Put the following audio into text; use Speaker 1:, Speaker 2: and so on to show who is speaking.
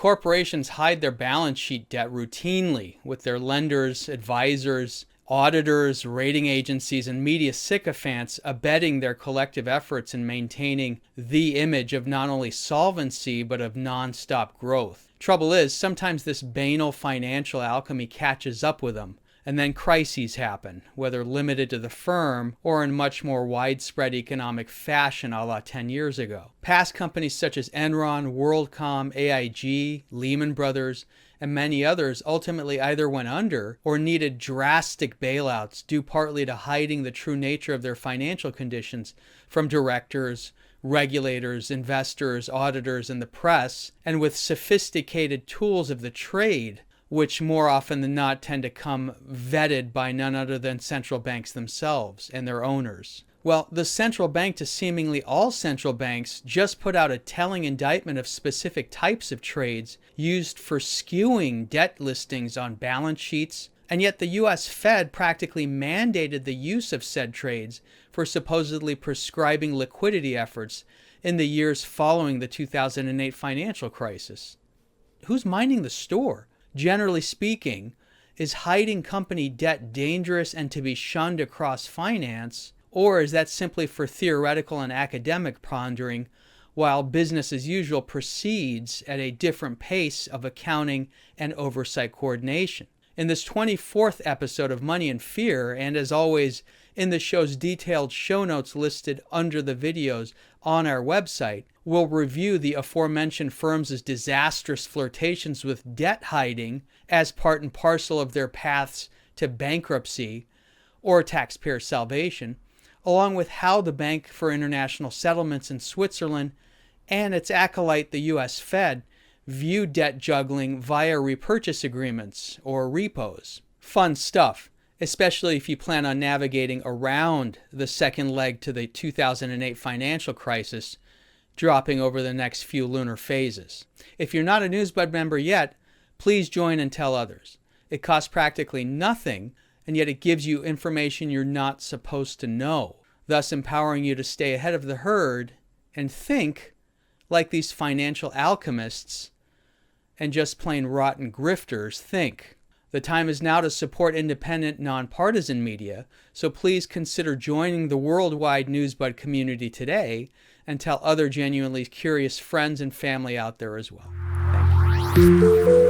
Speaker 1: corporations hide their balance sheet debt routinely with their lenders, advisors, auditors, rating agencies, and media sycophants abetting their collective efforts in maintaining the image of not only solvency but of nonstop growth. Trouble is, sometimes this banal financial alchemy catches up with them, and then crises happen, whether limited to the firm or in much more widespread economic fashion a la 10 years ago. Past companies such as Enron, WorldCom, AIG, Lehman Brothers, and many others ultimately either went under or needed drastic bailouts due partly to hiding the true nature of their financial conditions from directors, regulators, investors, auditors, and the press, and with sophisticated tools of the trade, which more often than not tend to come vetted by none other than central banks themselves and their owners. Well, the central bank to seemingly all central banks just put out a telling indictment of specific types of trades used for skewing debt listings on balance sheets, and yet the U.S. Fed practically mandated the use of said trades for supposedly prescribing liquidity efforts in the years following the 2008 financial crisis. Who's minding the store? Generally speaking, is hiding company debt dangerous and to be shunned across finance, or is that simply for theoretical and academic pondering, while business as usual proceeds at a different pace of accounting and oversight coordination? In this 24th episode of Money and Fear, and as always in the show's detailed show notes listed under the videos on our website, we'll review the aforementioned firms' disastrous flirtations with debt hiding as part and parcel of their paths to bankruptcy or taxpayer salvation, along with how the Bank for International Settlements in Switzerland and its acolyte, the U.S. Fed, view debt juggling via repurchase agreements or repos. Fun stuff, especially if you plan on navigating around the second leg to the 2008 financial crisis, dropping over the next few lunar phases. If you're not a Newsbud member yet, please join and tell others. It costs practically nothing, and yet it gives you information you're not supposed to know, thus empowering you to stay ahead of the herd and think like these financial alchemists and just plain rotten grifters think. The time is now to support independent, nonpartisan media, so please consider joining the worldwide Newsbud community today and tell other genuinely curious friends and family out there as well. Thank you.